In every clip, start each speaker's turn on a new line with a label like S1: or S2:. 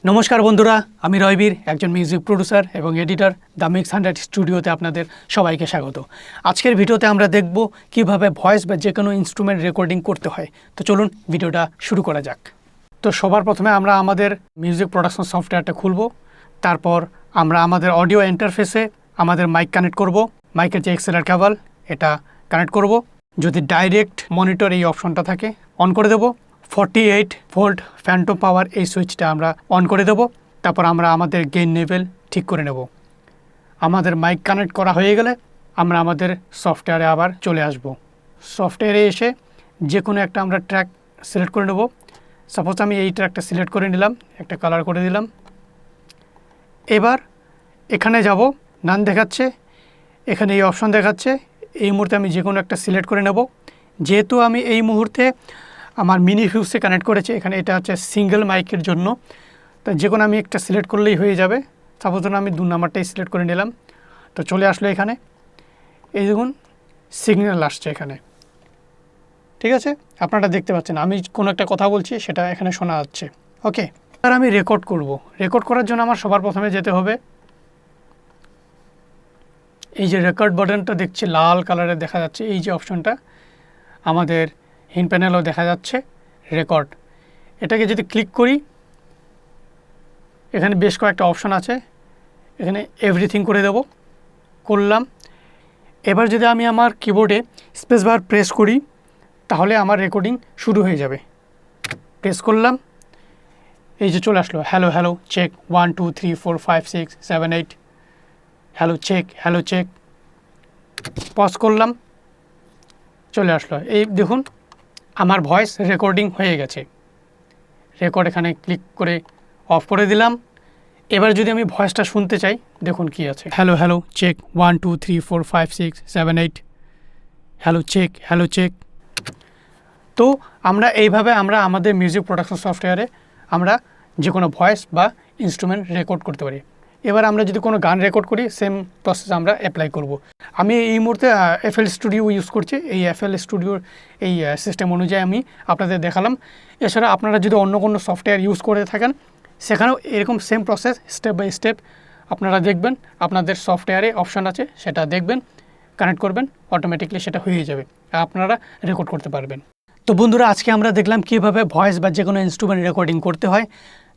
S1: নমস্কার বন্ধুরা, আমি রয়বীর, একজন মিউজিক প্রোডিউসার এবং এডিটর দ্য মিক্স 100 স্টুডিওতে আপনাদের সবাইকে স্বাগত। আজকের ভিডিওতে আমরা দেখব কিভাবে ভয়েস বা যে কোনো ইনস্ট্রুমেন্ট রেকর্ডিং করতে হয়। তো চলুন ভিডিওটা শুরু করা যাক। তো সবার প্রথমে আমরা আমাদের মিউজিক প্রোডাকশন সফটওয়্যারটা খুলব। তারপর আমরা আমাদের অডিও ইন্টারফেসে আমাদের মাইক কানেক্ট করব। মাইকের যে এক্সএলআর কেবল এটা কানেক্ট করব। যদি ডাইরেক্ট মনিটর এই অপশনটা থাকে অন করে দেব। 48 ভোল্ট ফ্যান্টম পাওয়ার এই সুইচটা আমরা অন করে দেব। তারপর আমরা আমাদের গেইন লেভেল ঠিক করে নেব। আমাদের মাইক কানেক্ট করা হয়ে গেলে আমরা আমাদের সফটওয়্যারে আবার চলে আসব। সফটওয়্যারে এসে যে কোনো একটা আমরা ট্র্যাক সিলেক্ট করে নেব। সাপোজ আমি এই ট্র্যাকটা সিলেক্ট করে নিলাম, একটা কালার করে দিলাম। এবার এখানে যাব, নান দেখাচ্ছে, এখানে এই অপশন দেখাচ্ছে। এই মুহূর্তে আমি যে কোনো একটা সিলেক্ট করে নেব। যেহেতু আমি এই মুহূর্তে আমার মিনি ফিউজে কানেক্ট করেছি, এখানে এটা হচ্ছে সিঙ্গেল মাইকের জন্য, তো যে কোনো আমি একটা সিলেক্ট করলেই হয়ে যাবে। সাপোজ আমি 2 নাম্বারটাই সিলেক্ট করে নিলাম। তো চলে আসলো এখানে, এই দেখুন সিগন্যাল আসছে এখানে, ঠিক আছে? আপনারা দেখতে পাচ্ছেন আমি কোনো একটা কথা বলছি, সেটা এখানে শোনা যাচ্ছে। ওকে, আর আমি রেকর্ড করব। রেকর্ড করার জন্য আমার সবার প্রথমে যেতে হবে, এই যে রেকর্ড বাটনটা দেখছি লাল কালারে দেখা যাচ্ছে, এই যে অপশনটা আমাদের হিন প্যানেলও দেখা যাচ্ছে রেকর্ড। এটাকে যদি ক্লিক করি, এখানে বেশ কয়েকটা অপশন আছে, এখানে এভরিথিং করে দেব, করলাম। এবার যদি আমি আমার কিবোর্ডে স্পেস বার প্রেস করি, তাহলে আমার রেকর্ডিং শুরু হয়ে যাবে। প্রেস করলাম, এই যে চলে আসলো hello hello check 1 2 3 4 5 6 7 8, hello check. Pause করলাম, চলে আসলো। এই দেখুন আমার ভয়েস রেকর্ডিং হয়ে গেছে। রেকর্ড এখানে ক্লিক করে অফ করে দিলাম। এবার যদি আমি ভয়েসটা শুনতে চাই, দেখুন কি আছে, হ্যালো চেক 1 2 3 4 5 6 7 8, হ্যালো চেক। তো আমরা এইভাবে আমরা আমাদের মিউজিক প্রোডাকশন সফটওয়্যারে আমরা যে কোনো ভয়েস বা ইনস্ট্রুমেন্ট রেকর্ড করতে পারি। এবার আমরা যদি কোনো গান রেকর্ড করি, সেম প্রসেস আমরা অ্যাপ্লাই করব। আমি এই মুহূর্তে FL স্টুডিও ইউজ করছি। এই FL স্টুডিওর এই সিস্টেম অনুযায়ী আমি আপনাদের দেখালাম। এছাড়া আপনারা যদি অন্য কোনো সফটওয়্যার ইউজ করে থাকেন, সেখানেও এরকম same process step by step আপনারা দেখবেন। আপনাদের সফটওয়্যারে অপশান আছে, সেটা দেখবেন, কানেক্ট করবেন, অটোমেটিকলি সেটা হয়ে যাবে, আপনারা রেকর্ড করতে পারবেন। তো বন্ধুরা, আজকে আমরা দেখলাম কীভাবে ভয়েস বা যে কোনো ইনস্ট্রুমেন্ট রেকর্ডিং করতে হয়।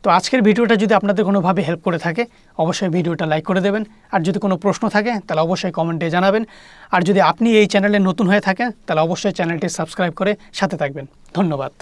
S1: তো আজকের ভিডিওটা যদি আপনাদের কোনোভাবে হেল্প করে থাকে, অবশ্যই ভিডিওটা লাইক করে দেবেন। আর যদি কোনো প্রশ্ন থাকে তাহলে অবশ্যই কমেন্টে জানাবেন। আর যদি আপনি এই চ্যানেলে নতুন হয়ে থাকেন, তাহলে অবশ্যই চ্যানেলটি সাবস্ক্রাইব করে সাথে থাকবেন। ধন্যবাদ।